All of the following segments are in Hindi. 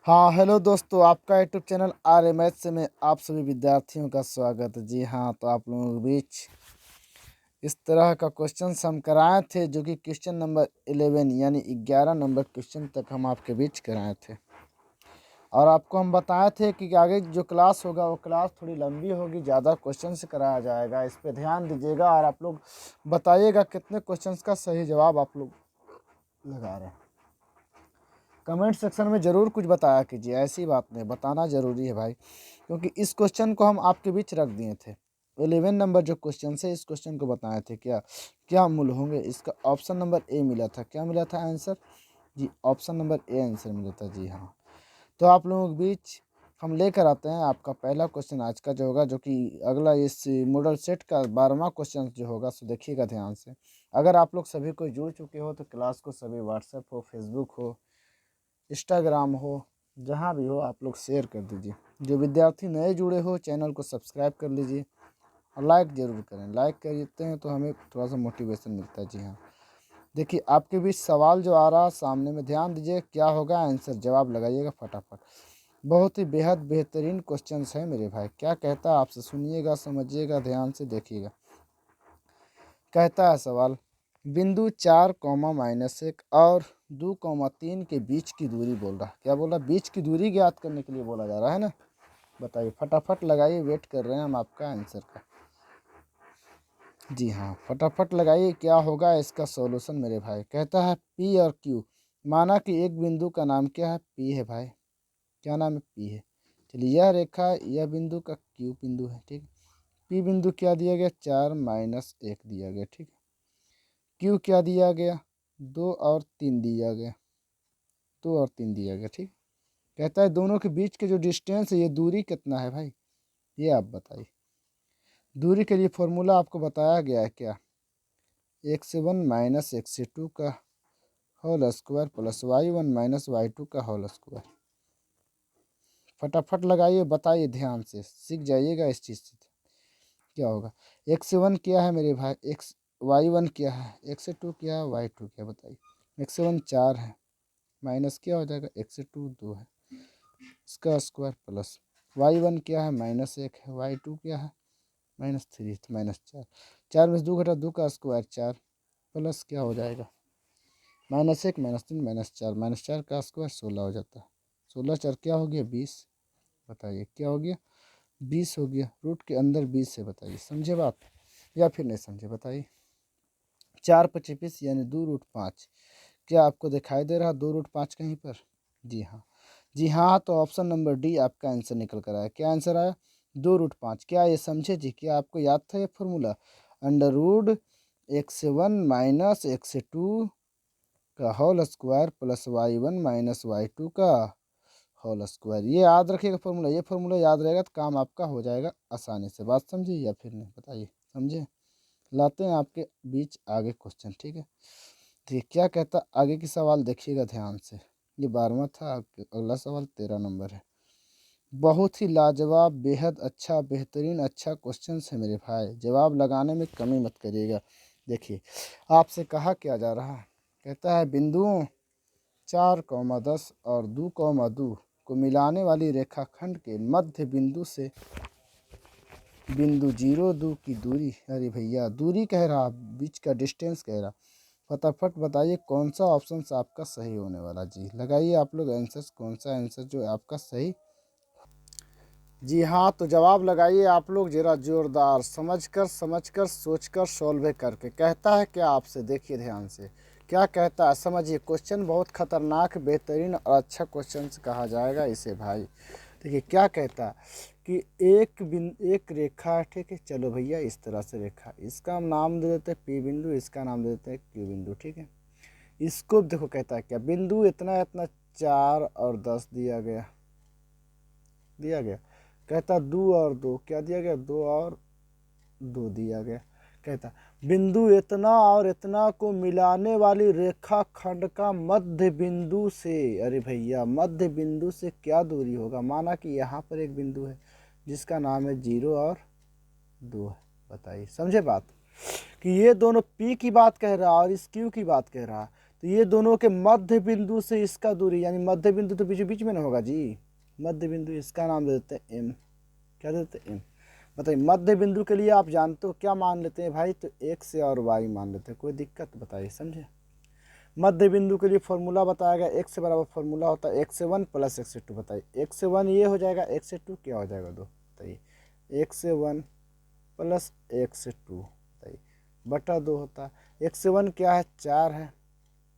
हाँ, हेलो दोस्तों, आपका यूट्यूब चैनल RMH से में आप सभी विद्यार्थियों का स्वागत है। जी हाँ, तो आप लोगों के बीच इस तरह का क्वेश्चन हम कराए थे, जो कि क्वेश्चन नंबर 11 यानी 11 नंबर क्वेश्चन तक हम आपके बीच कराए थे। और आपको हम बताए थे कि आगे जो क्लास होगा वो क्लास थोड़ी लंबी होगी, ज़्यादा क्वेश्चन से कराया जाएगा। इस पर ध्यान दीजिएगा और आप लोग बताइएगा कितने क्वेश्चन का सही जवाब आप लोग लगा रहे हैं। कमेंट सेक्शन में ज़रूर कुछ बताया कीजिए, ऐसी बात नहीं, बताना ज़रूरी है भाई, क्योंकि इस क्वेश्चन को हम आपके बीच रख दिए थे। 11 नंबर जो क्वेश्चन है, इस क्वेश्चन को बताए थे क्या क्या मूल होंगे। इसका ऑप्शन नंबर ए मिला था। क्या मिला था आंसर? जी, ऑप्शन नंबर ए आंसर मिला था। जी हाँ, तो आप लोगों के बीच हम लेकर आते हैं आपका पहला क्वेश्चन आज का जो होगा, जो कि अगला इस मॉडल सेट का 12वां क्वेश्चन जो होगा, सो देखिएगा ध्यान से। अगर आप लोग सभी कोई जुड़ चुके हो तो क्लास को सभी व्हाट्सएप हो, फेसबुक हो, इंस्टाग्राम हो, जहाँ भी हो आप लोग शेयर कर दीजिए। जो विद्यार्थी नए जुड़े हो चैनल को सब्सक्राइब कर लीजिए और लाइक ज़रूर करें। लाइक करते हैं तो हमें थोड़ा सा मोटिवेशन मिलता है। जी हाँ, देखिए आपके बीच सवाल जो आ रहा है सामने में, ध्यान दीजिए क्या होगा आंसर, जवाब लगाइएगा फटाफट। बहुत ही बेहद बेहतरीन क्वेश्चन है मेरे भाई। क्या कहता है आपसे, सुनिएगा, समझिएगा, ध्यान से देखिएगा। कहता है सवाल, बिंदु 4, -1 और 2, 3 के बीच की दूरी बोल रहा। क्या बोला? बीच की दूरी ज्ञात करने के लिए बोला जा रहा है ना। बताइए फटाफट लगाइए, वेट कर रहे हैं हम आपका आंसर का। जी हाँ, फटाफट लगाइए, क्या होगा इसका सॉल्यूशन मेरे भाई। कहता है पी और क्यू, माना कि एक बिंदु का नाम क्या है? पी है भाई। क्या नाम है? पी है। चलिए, यह रेखा यह बिंदु का क्यू बिंदु है, ठीक है। पी बिंदु क्या दिया गया? 4, -1 दिया गया, ठीक है। क्यू क्या दिया गया? 2 और 3 दिया गया, 2 और 3 दिया गया, ठीक। कहता है दोनों के बीच के जो डिस्टेंस है, ये दूरी कितना है भाई, ये आप बताइए। दूरी के लिए फॉर्मूला आपको बताया गया है क्या? x1 - x2 का whole square plus y1 - y2 का होल स्क्वायर। फटाफट लगाइए, बताइए, ध्यान से सीख जाइएगा इस चीज़ से। क्या होगा? x1 क्या है मेरे भाई? y1 क्या है? x2 क्या है? y2 क्या? बताइए। x1 4 है, माइनस क्या हो जाएगा? x2 2 है, इसका स्क्वायर प्लस y1 क्या है? -1 है, y2 क्या है? -3, तो -4। 4 में से 2 घटा 2 का स्क्वायर 4 प्लस क्या हो जाएगा? -1 -3 -4, -4 का स्क्वायर 16 हो जाता है। 16 4 क्या हो गया? 20। बताइए क्या हो गया? 20 हो गया। रूट के अंदर 20 है। बताइए समझे बात या फिर नहीं समझे? बताइए। 4×25 यानी 2√5। क्या आपको दिखाई दे रहा 2√5 कहीं पर? जी हाँ, जी हाँ, तो ऑप्शन नंबर डी आपका आंसर निकल कर आया। क्या आंसर आया? 2√5। क्या ये समझे जी? क्या आपको याद था ये फॉर्मूला? √x1 - x2 का whole square plus y1 - y2 का होल स्क्वायर। ये याद रखिएगा फॉर्मूला। ये फॉर्मूला याद रहेगा तो काम आपका हो जाएगा आसानी से। बात समझिए या फिर नहीं? बताइए समझे। लाते हैं आपके बीच आगे क्वेश्चन, ठीक है। ठीक, क्या कहता आगे की सवाल देखिएगा ध्यान से। ये 12वां था, अगला सवाल 13 नंबर है। बहुत ही लाजवाब, बेहद अच्छा, बेहतरीन अच्छा क्वेश्चन है मेरे भाई। जवाब लगाने में कमी मत करिएगा। देखिए आपसे कहा क्या जा रहा है। कहता है बिंदुओं 4, 10 और 2, 2 को मिलाने वाली रेखाखंड के मध्य बिंदु से बिंदु 0, 2 की दूरी। अरे भैया, दूरी कह रहा, बीच का डिस्टेंस कह रहा। फटाफट बताइए कौन सा ऑप्शन आपका सही होने वाला। जी लगाइए आप लोग आंसर, कौन सा आंसर जो आपका सही। जी हाँ, तो जवाब लगाइए आप लोग जरा जोरदार, समझकर सोचकर सॉल्व करके। कहता है क्या आपसे? देखिए ध्यान से क्या कहता है, समझिए। क्वेश्चन बहुत खतरनाक, बेहतरीन और अच्छा क्वेश्चन कहा जाएगा इसे भाई। देखिए क्या कहता है कि एक रेखा है, ठीक है। चलो भैया, इस तरह से रेखा, इसका हम नाम दे देते हैं पी बिंदु, इसका नाम दे देते हैं क्यू बिंदु, ठीक है। इसको देखो कहता है क्या, बिंदु इतना इतना 4 और 10 दिया गया। कहता 2 और 2 क्या दिया गया? 2 और 2 दिया गया। कहता बिंदु इतना और इतना को मिलाने वाली रेखा खंड का मध्य बिंदु से, अरे भैया, मध्य बिंदु से क्या दूरी होगा? माना कि यहाँ पर एक बिंदु है जिसका नाम है 0 और 2 है। बताइए समझे बात कि ये दोनों पी की बात कह रहा और इस क्यू की बात कह रहा। तो ये दोनों के मध्य बिंदु से इसका दूरी, यानी मध्य बिंदु तो बीच बीच में ना होगा जी, मध्य बिंदु, इसका नाम दे देते हैं एम। क्या देते हैं? एम। बताइए मध्य बिंदु के लिए आप जानते हो क्या मान लेते हैं भाई? तो एक्स और वाई मान लेते हैं, कोई दिक्कत? बताइए, समझे? मध्य बिंदु के लिए फॉर्मूला बताया गया, एक्स से बराबर फॉर्मूला होता है एक्स से वन प्लस एक्स से टू। बताइए एक्स से वन ये हो जाएगा, एक्स से टू क्या हो जाएगा? दो। बताइए एक्स से वन प्लस एक्स से टू, बताइए बटा दो होता है। एक्स से वन क्या है? चार है,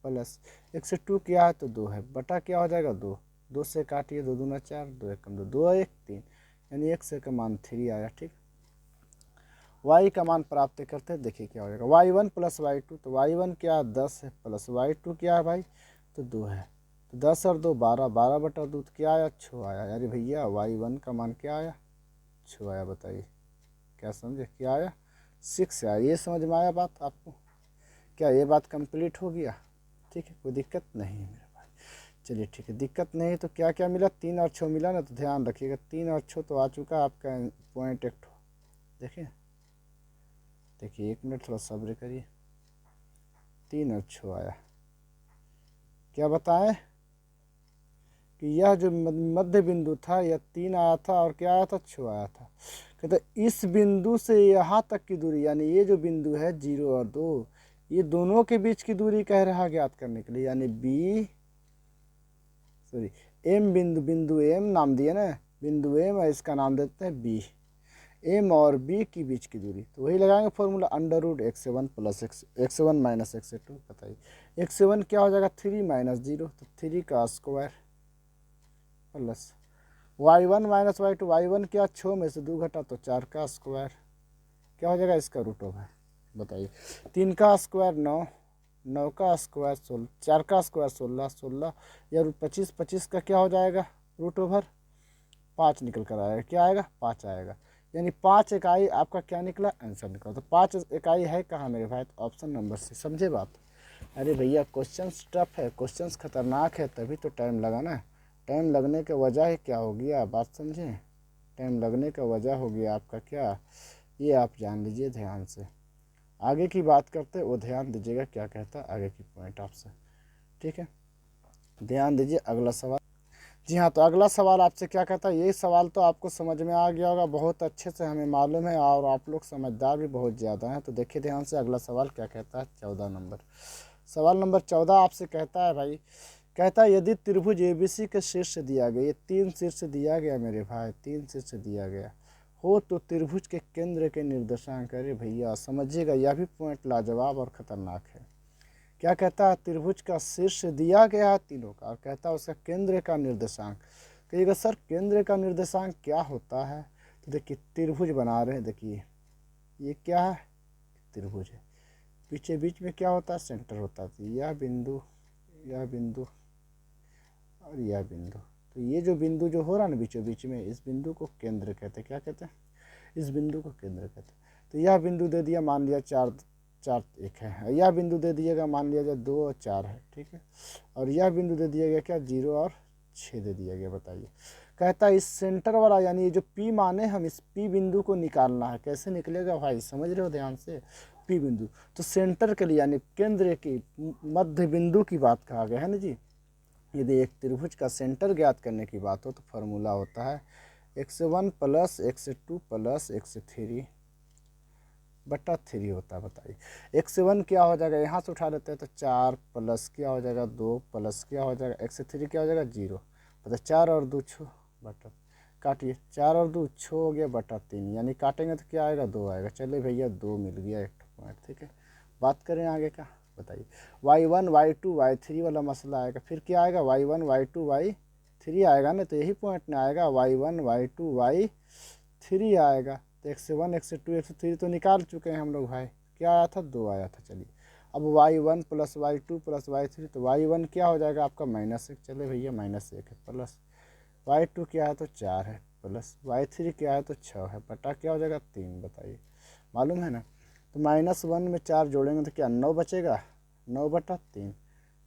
प्लस एक्स से टू क्या है? तो दो है, बटा क्या हो जाएगा? दो। दो से काटिए, दो दूना चार, दो एक कम दो, दो एक तीन, यानी एक्स का मान थ्री आया। ठीक, वाई का मान प्राप्त करते हैं, देखिए क्या हो जाएगा। Y one plus y two, तो वाई वन क्या है? 10 है, प्लस वाई टू क्या है भाई? तो 2 है। तो 10 और 2 12, 12 बटा 2 क्या आया? 6 आया। यानी भैया वाई वन का मान क्या आया? 6 आया। बताइए क्या समझे? क्या आया? 6 आया। ये समझ में आया बात आपको? क्या ये बात कंप्लीट हो गया? ठीक है, कोई दिक्कत नहीं है मेरे भाई। चलिए ठीक है, दिक्कत नहीं तो क्या क्या मिला? 3 और 6 मिला ना, तो ध्यान रखिएगा 3 और 6 तो आ चुका आपका पॉइंट एक। देखिए देखिए, एक मिनट थोड़ा सब्र करिए। 3 और 6 आया। क्या बताएं कि यह जो मध्य बिंदु था यह 3 आया था, और क्या आया था? 6 आया था। कहते इस बिंदु से यहाँ तक की दूरी, यानी ये जो बिंदु है 0 और 2, ये दोनों के बीच की दूरी कह रहा ज्ञात करने के लिए, यानी बी सॉरी एम बिंदु, बिंदु एम नाम दिया ना, बिंदु एम है, इसका नाम देते हैं बी। एम और बी के बीच की दूरी, तो वही लगाएंगे फॉर्मूला, अंडर रूट एक्स से वन प्लस एक्स से वन माइनस एक्स से टू। बताइए एक्स से वन क्या हो जाएगा? 3 माइनस 0, तो 3 का square plus y one minus y two, y one क्या? 6 में से 2 घटा तो 4 का स्क्वायर, क्या हो जाएगा? इसका रूट ओवर। बताइए 3 का स्क्वायर 9, 9 का स्क्वायर 16, 4 का स्क्वायर 16, 16 या 25, 25 का क्या हो जाएगा? रूट ओवर 5 निकल कर आएगा। क्या आएगा? 5 आएगा। यानी 5 इकाई आपका क्या निकला? आंसर निकला। तो 5 इकाई है कहाँ मेरे भाई? तो ऑप्शन नंबर से। समझे बात? अरे भैया क्वेश्चन टफ है, क्वेश्चन खतरनाक है, तभी तो टाइम लगा ना। टाइम लगने का वजह है क्या हो गया? बात समझे? टाइम लगने का वजह हो गया आपका क्या, ये आप जान लीजिए ध्यान से। आगे की बात करते वो ध्यान दीजिएगा क्या कहता है आगे की पॉइंट आपसे। ठीक है, ध्यान दीजिए अगला सवाल। जी हाँ, तो अगला सवाल आपसे क्या कहता है? ये सवाल तो आपको समझ में आ गया होगा बहुत अच्छे से, हमें मालूम है, और आप लोग समझदार भी बहुत ज़्यादा हैं। तो देखिए ध्यान से अगला सवाल क्या कहता है। 14 नंबर सवाल, नंबर 14 आपसे कहता है भाई, कहता है यदि त्रिभुज एबीसी के शीर्ष दिया गया, ये 3 शीर्ष दिया गया मेरे भाई, 3 शीर्ष दिया गया हो, तो त्रिभुज के केंद्र के निर्देशांक। अरे भैया समझिएगा, यह भी पॉइंट लाजवाब और ख़तरनाक है। क्या कहता है? त्रिभुज का शीर्ष दिया गया है तीनों का, और कहता है उसका केंद्र का निर्देशांक। कहिएगा सर केंद्र का निर्देशांक क्या होता है? तो देखिए त्रिभुज बना रहे हैं, देखिए ये क्या है? त्रिभुज है। पीछे बीच में क्या होता है? सेंटर होता है। तो यह बिंदु, यह बिंदु और यह बिंदु, तो ये जो बिंदु जो हो रहा है ना बीचों बीच में, इस बिंदु को केंद्र कहते हैं। क्या कहते हैं? इस बिंदु को केंद्र कहते हैं। तो यह बिंदु दे दिया, मान लिया 4 4 1 है। यह बिंदु दे दिएगा, मान लिया जाए 2 और 4 है। ठीक है, और यह बिंदु दे दिया गया क्या? 0 और 6 दे दिया गया। बताइए कहता है इस सेंटर वाला, यानी ये जो पी माने, हम इस पी बिंदु को निकालना है। कैसे निकलेगा भाई? समझ रहे हो ध्यान से? पी बिंदु तो सेंटर के लिए, यानी केंद्र की मध्य बिंदु की बात कहा गया है ना जी। यदि एक त्रिभुज का सेंटर ज्ञात करने की बात हो तो फॉर्मूला होता है एक्स से वन प्लस एक्स से टू प्लस एक्स से थ्री बटा थ्री होता है। बताइए एक्स से वन क्या हो जाएगा? यहाँ से उठा लेते हैं तो 4 प्लस क्या हो जाएगा? 2 प्लस क्या हो जाएगा? एक्स से थ्री क्या हो जाएगा? 0। बता 4 और 2 6 बटा, काटिए 4 और 2 6 हो गया बटा 3, यानी काटेंगे तो क्या आएगा? 2 आएगा। चलिए भैया 2 मिल गया एक पॉइंट। ठीक है, बात करें आगे का। बताइए y1 y2 y3 वाला मसला आएगा, फिर क्या आएगा? y1 y2 y3 आएगा ना, तो यही पॉइंट ना आएगा, y1 y2 y3 आएगा। तो एक्स से वन एक्स से टू एक्स से थ्री तो निकाल चुके हैं हम लोग भाई, क्या आया था? 2 आया था। चलिए अब y1 plus y2 plus y3, तो y1 क्या हो जाएगा आपका? -1। चले भैया -1 है, प्लस y2 क्या है? तो 4 है, प्लस y3 क्या है? तो 6 है, बटा क्या हो जाएगा? 3। बताइए मालूम है ना? तो -1 में 4 जोड़ेंगे तो क्या 9 बचेगा? 9 बटा 3,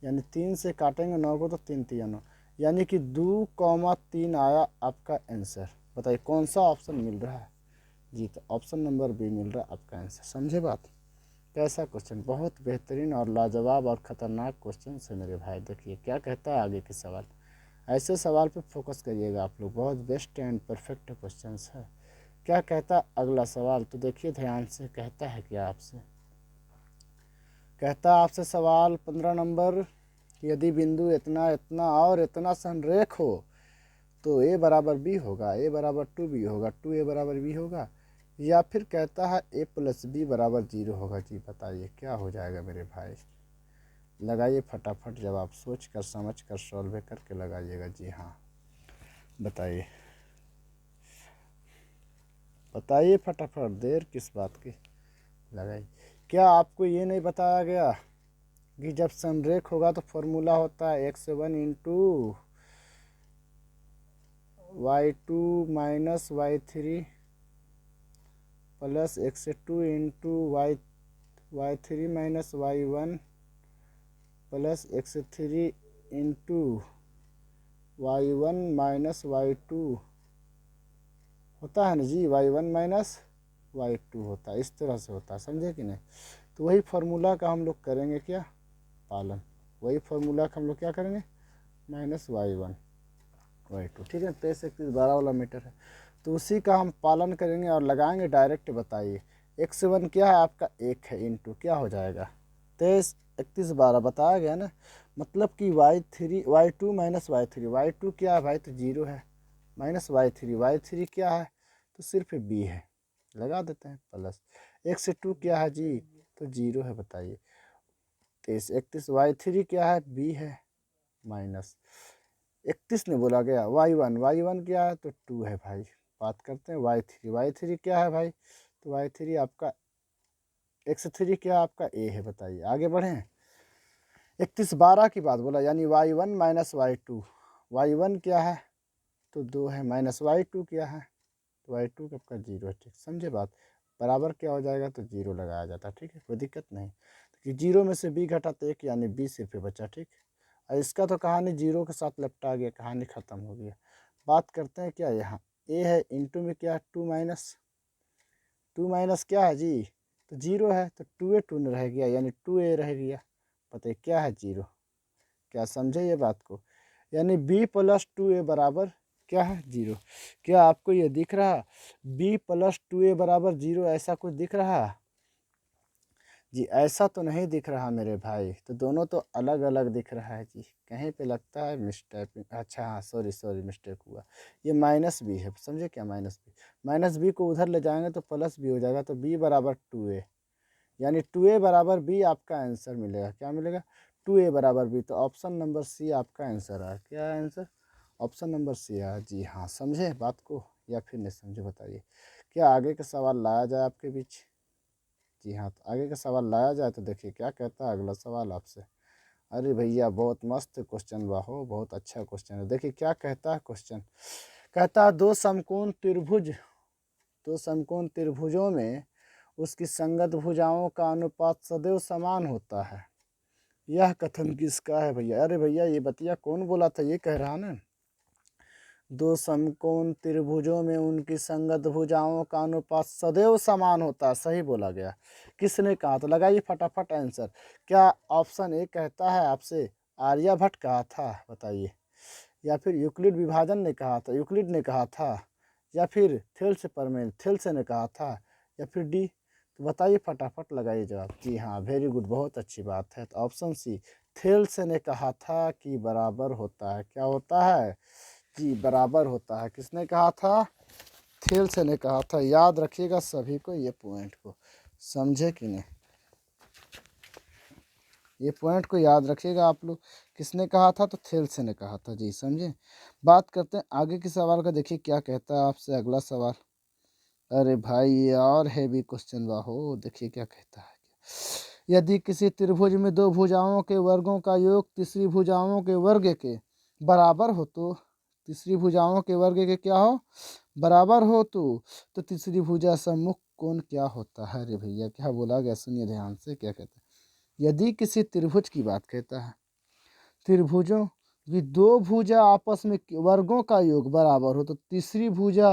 यानी 3 से काटेंगे 9 को तो 3 3 9, यानी कि 2,3 आया आपका आंसर। बताइए कौन सा ऑप्शन मिल रहा है जी? तो ऑप्शन नंबर बी मिल रहा है आपका आंसर। समझे बात? कैसा क्वेश्चन, बहुत बेहतरीन और लाजवाब और ख़तरनाक क्वेश्चन है मेरे भाई। देखिए क्या कहता है आगे के सवाल, ऐसे सवाल पे फोकस करिएगा आप लोग, बहुत बेस्ट एंड परफेक्ट क्वेश्चन है। क्या कहता अगला सवाल, तो देखिए ध्यान से, कहता है क्या आपसे, कहता आपसे सवाल 15 नंबर, यदि बिंदु इतना इतना और इतना संरेख हो तो ए बराबर बी होगा, ए बराबर 2b होगा, 2a बराबर b होगा, या फिर कहता है a प्लस बी बराबर 0 होगा। जी बताइए क्या हो जाएगा मेरे भाई, लगाइए फटाफट जवाब, सोच कर समझ कर सॉल्व करके लगाइएगा। जी हाँ बताइए, बताइए फटाफट, देर किस बात की, लगाइए। क्या आपको ये नहीं बताया गया कि जब संरेख होगा तो फॉर्मूला होता है x1 into y2 minus y3 plus x2 into y3 minus y1 plus x3 into y1 minus y2 होता है ना जी, y1 माइनस y2 होता है, इस तरह से होता है, समझे कि नहीं। तो वही फार्मूला का हम लोग करेंगे क्या, पालन, वही फार्मूला का हम लोग क्या करेंगे, माइनस y1 y2, ठीक है। 23 31 12 वाला मीटर है, तो उसी का हम पालन करेंगे और लगाएंगे डायरेक्ट। बताइए x1 क्या है आपका, 1 है, इंटू क्या हो जाएगा 23 31 12 बताया गया ना, मतलब कि y2 माइनस y2 क्या है भाई, तो 0 है, माइनस y3 क्या है, तो सिर्फ b है, लगा देते हैं, प्लस x2 क्या है जी, तो 0 है। बताइए 23 31 y3 क्या है, b है, माइनस 31 ने बोला गया y1 क्या है, तो 2 है भाई। बात करते हैं y3 क्या है भाई, तो y3 आपका x3 क्या आपका a है। बताइए आगे बढ़ें, 31 12 की बात बोला, यानी y1 माइनस y2, y1 क्या है, तो 2 है, माइनस y2 क्या है, तो y2 आपका 0 है, ठीक समझे बात। बराबर क्या हो जाएगा, तो 0 लगाया जाता है, ठीक है, कोई दिक्कत नहीं। कि 0 में से b घटा तो 1, यानी b सिर्फ बचा, ठीक। और इसका तो कहानी 0 के साथ लपटा गया, कहानी ख़त्म हो गया। बात करते हैं क्या, यहाँ a है, इंटू में क्या है 2 माइनस क्या है जी, तो 0 है, तो 2a 2 रह गया, यानी 2a रह गया। बताइए क्या है 0, क्या समझे ये बात को, यानी b प्लस 2a बराबर क्या है 0। क्या आपको ये दिख रहा b प्लस 2a बराबर 0, ऐसा कुछ दिख रहा जी, ऐसा तो नहीं दिख रहा मेरे भाई, तो दोनों तो अलग अलग दिख रहा है जी, कहीं पे लगता है मिस्टेक, अच्छा हाँ सॉरी मिस्टेक हुआ, ये माइनस बी है, समझे क्या, माइनस बी को उधर ले जाएंगे तो प्लस बी हो जाएगा, तो बी बराबर 2a, यानी 2a बराबर बी आपका आंसर मिलेगा, क्या मिलेगा, 2a बराबर बी। तो ऑप्शन नंबर सी आपका आंसर है, क्या आंसर, ऑप्शन नंबर सी है। जी हाँ, समझे बात को या फिर नहीं समझे, बताइए। क्या आगे का सवाल लाया जाए आपके बीच, जी हाँ, तो आगे का सवाल लाया जाए तो देखिए क्या कहता है अगला सवाल आपसे। अरे भैया बहुत मस्त क्वेश्चन बा हो, बहुत अच्छा क्वेश्चन है। देखिए क्या कहता है क्वेश्चन, कहता है दो समकोण त्रिभुजों में उसकी संगत भुजाओं का अनुपात सदैव समान होता है, यह कथन किसका है भैया। अरे भैया ये बतिया कौन बोला था, ये कह रहा ना, दो समकोण त्रिभुजों में उनकी संगत भुजाओं का अनुपात सदैव समान होता है, सही बोला गया। किसने कहा, तो लगाइए फटाफट आंसर। क्या ऑप्शन ए कहता है आपसे आर्यभट्ट कहा था, बताइए, या फिर यूक्लिड विभाजन ने कहा था, यूक्लिड ने कहा था, या फिर थेल्स ने कहा था, या फिर डी, तो बताइए फटाफट लगाइए जवाब। जी हाँ वेरी गुड, बहुत अच्छी बात है, तो ऑप्शन सी थेल्स ने कहा था कि बराबर होता है, क्या होता है जी, बराबर होता है। किसने कहा था, थेल्स ने कहा था, याद रखिएगा सभी को ये पॉइंट को, समझे कि नहीं, ये पॉइंट को याद रखिएगा आप लोग, किसने कहा था, तो थेल्स ने कहा था जी, समझे। बात करते हैं आगे के सवाल का, देखिए क्या कहता है आपसे अगला सवाल। अरे भाई ये और हैवी क्वेश्चन बा हो, देखिए क्या कहता है, यदि किसी त्रिभुज में दो भुजाओं के वर्गों का योग तीसरी भुजाओं के वर्ग के बराबर हो, तो तीसरी भुजाओं के वर्ग के क्या हो, बराबर हो, तो तीसरी भुजा सम्मुख कोण क्या होता है। अरे भैया क्या बोला गया, सुनिए ध्यान से, क्या कहता है, यदि किसी त्रिभुज की बात कहता है, त्रिभुजों की दो भुजा आपस में वर्गों का योग बराबर हो, तो तीसरी भुजा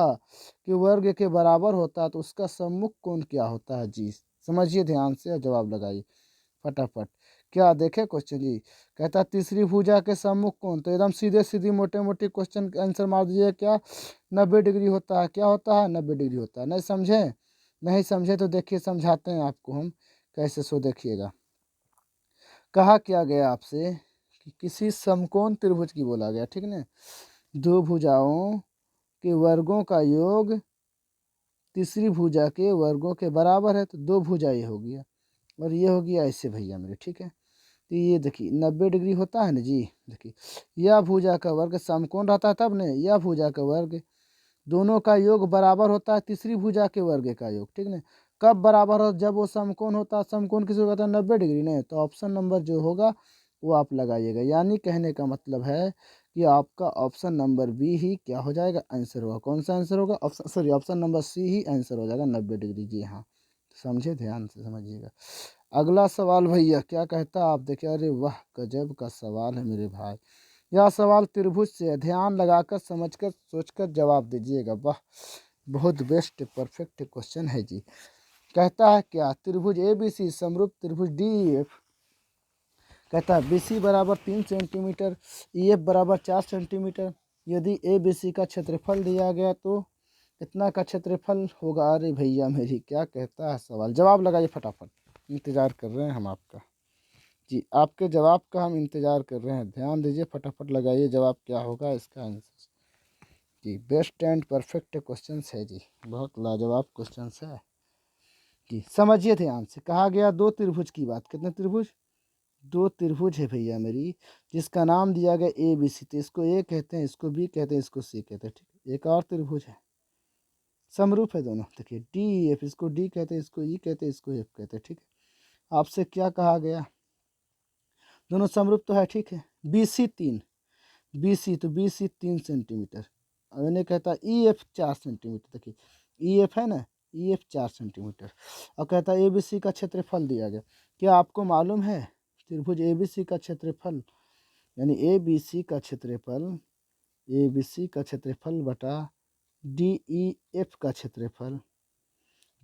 के वर्ग के बराबर होता है, तो उसका सम्मुख कोण क्या होता है जी, समझिए ध्यान से और जवाब लगाइए फटाफट। क्या देखे क्वेश्चन जी, कहता है तीसरी भुजा के सम्मुख कोण, तो एकदम सीधे सीधी मोटे मोटे क्वेश्चन का आंसर मार दीजिए। क्या 90 डिग्री होता है, क्या होता है 90 डिग्री होता है। नहीं समझे, नहीं समझे तो देखिए समझाते हैं आपको हम कैसे, सो देखिएगा। कहा क्या गया आपसे कि किसी समकोण त्रिभुज की बोला गया, ठीक ना, दो भुजाओं के वर्गों का योग तीसरी भुजा के वर्गों के बराबर है, तो दो भुजा ये हो गया और ये हो गया ऐसे भैया मेरे, ठीक है। तो ये देखिए 90 डिग्री होता है ना जी, देखिए यह भुजा का वर्ग समकोण रहता है तब ने, यह भुजा का वर्ग दोनों का योग बराबर होता है तीसरी भुजा के वर्ग का योग, ठीक ना। कब बराबर हो, जब वो समकोण होता है, समकोण किसी को कहता है 90 डिग्री ने, तो ऑप्शन नंबर जो होगा वो आप लगाइएगा। यानी कहने का मतलब है कि आपका ऑप्शन नंबर बी ही क्या हो जाएगा, आंसर होगा। कौन सा आंसर होगा, option sorry option number C ही आंसर हो जाएगा 90 डिग्री, जी हाँ। समझे, ध्यान से समझिएगा। अगला सवाल भैया क्या कहता है, आप देखिए, अरे वाह गजब का सवाल है मेरे भाई। यह सवाल त्रिभुज से है, ध्यान लगाकर समझकर सोचकर जवाब दीजिएगा। वाह, बहुत बेस्ट परफेक्ट क्वेश्चन है जी। कहता है क्या, त्रिभुज ए बी सी समरूप त्रिभुज डी ई एफ, कहता है बी सी बराबर 3 सेंटीमीटर, ई एफ बराबर 4 सेंटीमीटर। यदि ए बी सी का क्षेत्रफल दिया गया तो कितना का क्षेत्रफल होगा। अरे भैया मेरी, क्या कहता है सवाल, जवाब लगाइए फटाफट, इंतज़ार कर रहे हैं हम आपका जी, आपके जवाब का हम इंतज़ार कर रहे हैं। ध्यान दीजिए, फटाफट लगाइए जवाब क्या होगा इसका आंसर जी। बेस्ट एंड परफेक्ट क्वेश्चन है जी, बहुत लाजवाब क्वेश्चन है जी। समझिए ध्यान से, कहा गया दो त्रिभुज की बात, कितने त्रिभुज, दो त्रिभुज है भैया मेरी, जिसका नाम दिया गया ए बी सी, तो इसको ए कहते हैं, इसको बी कहते हैं, इसको सी कहते हैं, ठीक है। एक और त्रिभुज है, समरूप है दोनों, देखिए डी एफ, इसको डी कहते हैं, इसको ई कहते हैं, इसको एफ कहते हैं, ठीक है। आपसे क्या कहा गया, दोनों समरूप तो है, ठीक है। बी सी 3, बी सी तो बी सी 3 सेंटीमीटर, और मैंने कहता ई एफ 4 सेंटीमीटर, देखिए ई एफ है ना, ई एफ 4 सेंटीमीटर। और कहता ए बी सी का क्षेत्रफल दिया गया। क्या आपको मालूम है त्रिभुज ए बी सी का क्षेत्रफल, यानी ए बी सी का क्षेत्रफल, ए बी सी का क्षेत्रफल बटा डी ई एफ का क्षेत्रफल,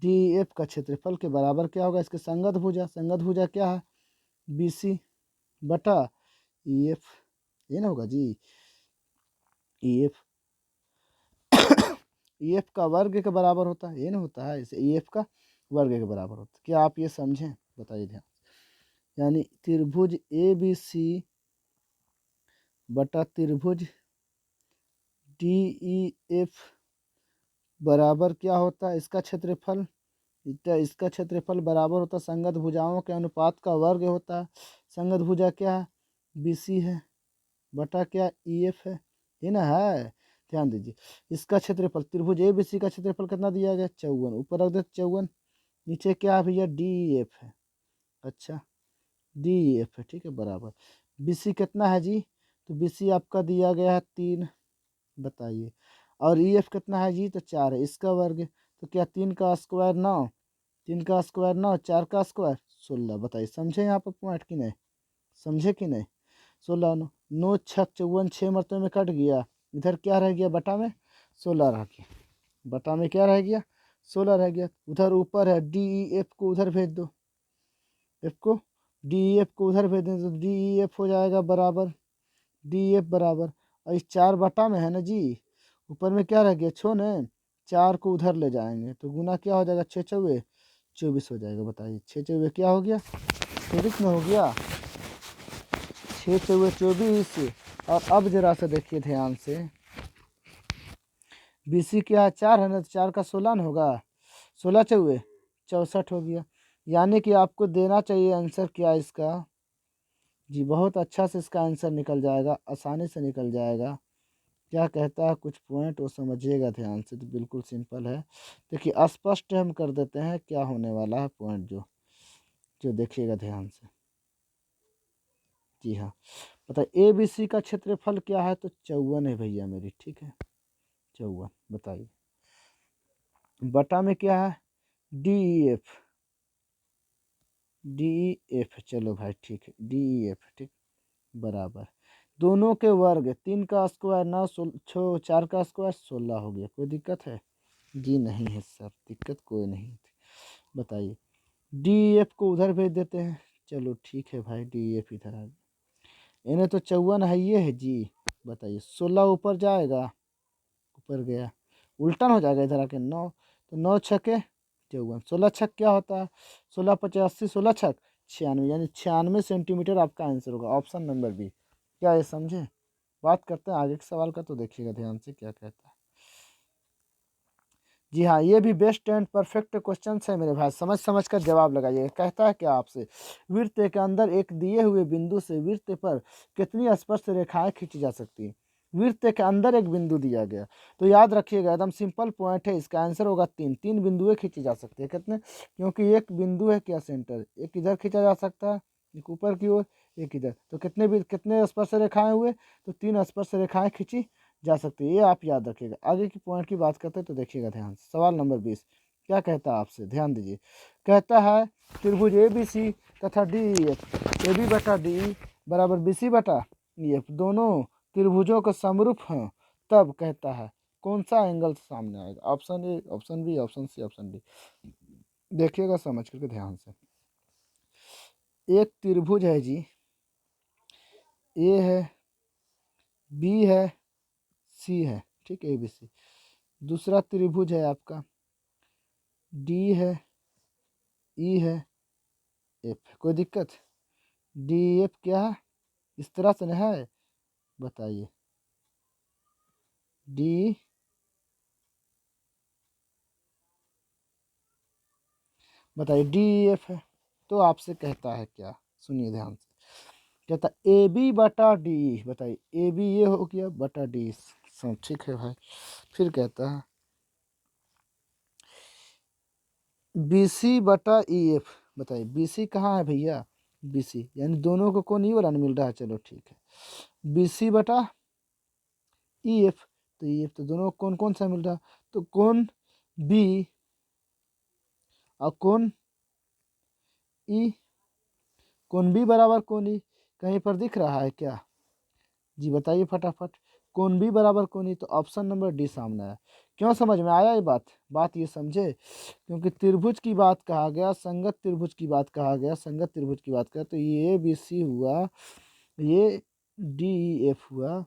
डी ई एफ का क्षेत्रफल के बराबर क्या होगा, इसके संगत भुजा, संगत भुजा क्या है बी सी बटा ई एफ, ये ना होगा जी, ई एफ ई एफ का वर्ग के बराबर होता है, ये ना होता है, इसे ई एफ का वर्ग के बराबर होता है। क्या आप ये समझें, बताइए ध्यान। यानी त्रिभुज ए बी सी बटा त्रिभुज डी ई एफ बराबर क्या होता है, इसका क्षेत्रफल, इसका क्षेत्रफल बराबर होता है संगत भुजाओं के अनुपात का वर्ग होता है। संगत भुजा क्या है, बी सी है बटा क्या ई एफ है, ये ना है। ध्यान दीजिए, इसका क्षेत्रफल त्रिभुज ए बी सी का क्षेत्रफल कितना दिया गया 54, ऊपर रख दे 54, नीचे क्या है भैया डी एफ है, अच्छा डी एफ है, ठीक है, बराबर बी सी कितना है जी, तो बी सी आपका दिया गया है 3, बताइए, और ई एफ कितना है जी, तो 4 है, इसका वर्ग, तो क्या 3 का स्क्वायर 9, 3 का स्क्वायर 9, 4 का स्क्वायर 16, बताइए समझे यहाँ पर पॉइंट कि नहीं, समझे कि नहीं। 16 9 9 6 54, 6 मरतबे में कट गया, इधर क्या रह गया बटा में 16 रह गया, बटा में क्या रह गया 16 रह गया। उधर ऊपर है डी ई एफ को उधर भेज दो, एफ को डी ई एफ को उधर भेज दें तो डी ई एफ हो जाएगा बराबर डी एफ बराबर, और इस 4 बटा में है ना जी, ऊपर में क्या रह गया छो ने, 4 को उधर ले जाएंगे तो गुना क्या हो जाएगा 6 चौबे 24 हो जाएगा, बताइए 6 चौबे क्या हो गया 24 में हो गया, 6 चौबे 24। और अब जरा सा देखिए ध्यान से, बी सी क्या है 4 है ना, तो 4 का 16 न होगा, 16 चौबे 64 हो गया। यानी कि आपको देना चाहिए आंसर क्या इसका जी, बहुत अच्छा से इसका आंसर निकल जाएगा, आसानी से निकल जाएगा। क्या कहता है कुछ पॉइंट वो समझिएगा ध्यान से, तो बिल्कुल सिंपल है। देखिए स्पष्ट हम कर देते हैं क्या होने वाला है पॉइंट, जो जो देखिएगा ध्यान से, जी हाँ। बताइए ए बी सी का क्षेत्रफल क्या है, तो 54 है भैया मेरी, ठीक है 54, बताइए बटा में क्या है D E F, D E F, चलो भाई ठीक है डी ई एफ, ठीक बराबर दोनों के वर्ग, 3 का स्क्वायर 9 छो 4 का स्क्वायर 16 हो गया। कोई दिक्कत है जी, नहीं है सर, दिक्कत कोई नहीं थी। बताइए डी एफ को उधर भेज देते हैं। चलो ठीक है भाई, डी एफ इधर आ गया। इन्हें तो 54 है, ये है जी। बताइए 16 ऊपर जाएगा, ऊपर गया, उल्टन हो जाएगा इधर आके 9, तो 9 छक्के 54, 16 छक क्या होता है, 16 50 80, 16 छक 96, यानी 96 सेंटीमीटर आपका आंसर होगा, ऑप्शन नंबर बी। क्या ये समझे? बात करते हैं आगे के सवाल का, तो देखिएगा ध्यान से क्या कहता है। जी हाँ, ये भी बेस्ट एंड परफेक्ट क्वेश्चन है मेरे भाई, समझ समझ कर जवाब लगाइए। कहता है क्या आपसे, वृत्त के अंदर एक दिए हुए बिंदु से वृत्त पर कितनी स्पर्श रेखाएं खींची जा सकती है। वृत्त के अंदर एक बिंदु दिया गया, तो याद रखिएगा एकदम सिंपल पॉइंट है, इसका आंसर होगा 3। 3 बिंदुएं खींची जा सकती है, कितने, क्योंकि एक बिंदु है क्या सेंटर, एक इधर खींचा जा सकता है, एक ऊपर की ओर, एक इधर, तो कितने भी कितने स्पर्श रेखाएं हुए, तो 3 स्पर्श रेखाएं खींची जा सकती है, ये आप याद रखिएगा। आगे की पॉइंट की बात करते हैं तो देखिएगा ध्यान से। सवाल नंबर 20 क्या कहता है आपसे, ध्यान दीजिए। कहता है त्रिभुज ए बी सी तथा D E F, A B बटा डी ई बराबर बी सी बटा ई एफ दोनों त्रिभुजों के समरूप हैं, तब कहता है कौन सा एंगल सामने आएगा। Option A, option B, option C, option D. देखिएगा समझ करके ध्यान से। एक त्रिभुज है जी, ए है, बी है, सी है, ठीक है, ए बी सी। दूसरा त्रिभुज है आपका, डी है, ई है, एफ। कोई दिक्कत? डी एफ क्या है, इस तरह से नहीं है, बताइए। डी, बताइए डी एफ है, तो आपसे कहता है क्या, सुनिए ध्यान से। कहता ए बी बटा डी, बताइए ए बी ये हो गया बटा डी, सब ठीक है भाई। फिर कहता है बी सी बटा ई एफ, बताइए बी सी कहाँ है भैया, बी सी यानी दोनों को कौन, ई वाला नहीं मिल रहा है, चलो ठीक है, बी सी बटा ई एफ, तो ई एफ तो दोनों कौन कौन सा मिल रहा है, तो कौन बी और कौन ई, कौन बी बराबर कौन ई, कहीं पर दिख रहा है क्या, जी बताइए फटाफट। कौन बी बराबर कौन ई, तो ऑप्शन नंबर डी सामने है। क्यों समझ में आया ये बात, बात ये समझे, क्योंकि त्रिभुज की बात कहा गया, संगत त्रिभुज की बात कहा गया, संगत त्रिभुज की बात कहा, तो ये बी सी हुआ, ये डी एफ हुआ,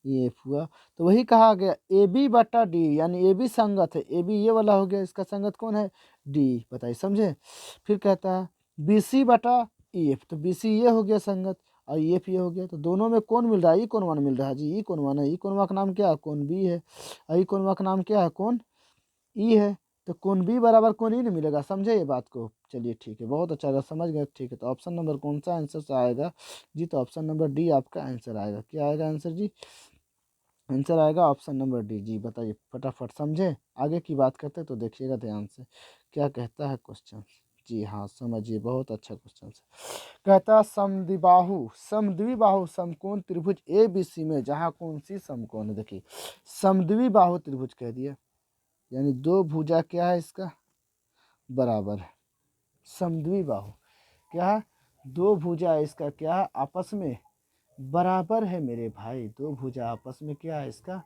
ये एफ हुआ, तो वही कहा गया ए बी बटा डी, यानी ए बी संगत है, ए बी ये वाला हो गया, इसका संगत कौन है, डी, बताइए समझे। फिर कहता है बी सी बटा ई एफ, तो बी सी ये हो गया संगत, और ई एफ ये हो गया, तो दोनों में कौन मिल रहा है, ई कौन वन मिल रहा है जी, ई कौन वन है, ई कौन का नाम क्या है, कौन बी है, और ई कौन का नाम क्या है, कौन ई है, तो कौन बी बराबर कौन ई नहीं मिलेगा, समझे ये बात को। चलिए ठीक है, बहुत अच्छा, अगर समझ गए ठीक है, तो ऑप्शन नंबर कौन सा आंसर से आएगा जी, तो ऑप्शन नंबर डी आपका आंसर आएगा। क्या आएगा आंसर जी, आंसर आएगा ऑप्शन नंबर डी जी। बताइए फटाफट, समझे। आगे की बात करते हैं तो देखिएगा ध्यान से क्या कहता है क्वेश्चन। जी हाँ समझिए, बहुत अच्छा क्वेश्चन है। कहता है समद्विबाहु, समद्विबाहु समकोण त्रिभुज ए बी सी में जहाँ कौन सी समकोण है, देखिए समद्विबाहु त्रिभुज कह दिया, यानी दो भुजा क्या है इसका, बराबर है। समद्विबाहु क्या है, दो भुजा इसका क्या है, आपस में बराबर है मेरे भाई, दो भुजा आपस में क्या है इसका,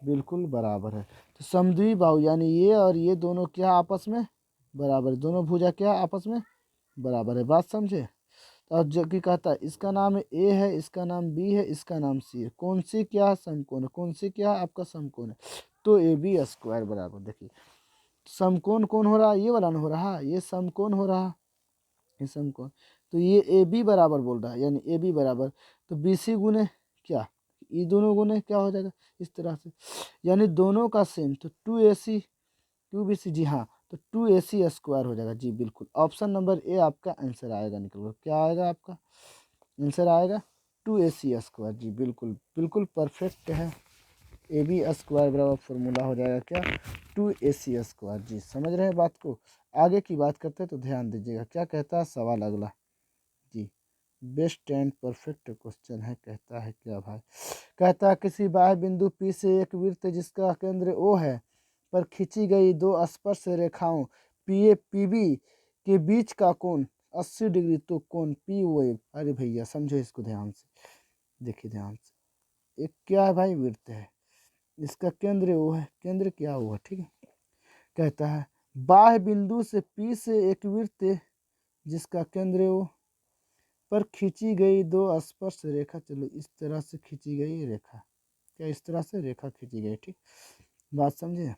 बिल्कुल बराबर है। तो समद्विबाहु यानी ये और ये दोनों क्या आपस में बराबर है, दोनों भुजा क्या आपस में बराबर है, बात समझे। और जो कि कहता है इसका नाम ए है, इसका नाम बी है, इसका नाम सी है, कौन सी क्या है, समकोण है, कौन सी क्या है आपका समकोण है, तो ए बी स्क्वायर बराबर। देखिए समकोण कौन हो रहा है, ये वाला ना हो रहा, ये समकोण हो रहा, ये समकोण, तो ये ए बी बराबर बोल रहा है, यानी ए बी बराबर, तो बी सी गुने क्या, ये दोनों गुने क्या हो जाएगा इस तरह से, यानी दोनों का सेम, तो two A C two B C, जी हाँ, तो टू ए सी स्क्वायर हो जाएगा जी, बिल्कुल ऑप्शन नंबर ए आपका आंसर आएगा, निकल कर क्या आएगा आपका आंसर आएगा, टू ए सी स्क्वायर जी, बिल्कुल बिल्कुल परफेक्ट है। ए बी स्क्वायर बराबर फॉर्मूला हो जाएगा क्या, टू ए सी स्क्वायर जी, समझ रहे हैं बात को। आगे की बात करते हैं तो ध्यान दीजिएगा क्या कहता है सवाल अगला जी, बेस्ट एंड परफेक्ट क्वेश्चन है। कहता है क्या भाई, कहता है किसी बाह्य बिंदु पी से एक वृत्त जिसका केंद्र ओ है पर खींची गई दो स्पर्श रेखाओं पी ए पी बी के बीच का कोण 80 डिग्री, तो कोण पी ओ ए, अरे भैया समझो इसको ध्यान से, देखिए ध्यान से, एक क्या है भाई, वृत्त है, इसका केंद्र ओ है, केंद्र क्या हुआ, ठीक है। कहता है बाह्य बिंदु से P से एक वृत्त जिसका केंद्र O पर खींची गई दो स्पर्श रेखा, चलो इस तरह से खींची गई रेखा, क्या इस तरह से रेखा खींची गई, ठीक बात समझे।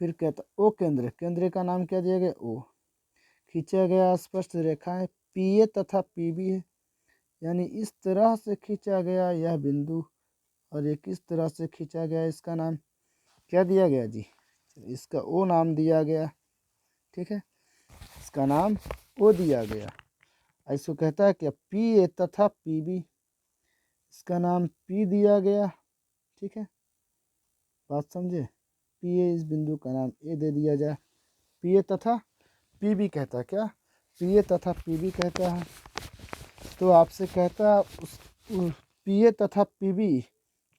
फिर कहता ओ केंद्र, केंद्र का नाम क्या दिया गया O, खींचा गया स्पर्श रेखाएं PA तथा PB है, यानी इस तरह से खींचा गया यह बिंदु और एक इस तरह से खींचा गया, इसका नाम क्या दिया गया जी, इसका O नाम दिया गया, ठीक है, इसका नाम O दिया गया। ऐसे कहता है कि PA तथा PB, इसका नाम P दिया गया, ठीक है, बात समझे। PA इस बिंदु का नाम A दे दिया जाए, PA तथा PB कहता है, क्या PA तथा PB कहता है। तो आपसे कहता है उस PA तथा PB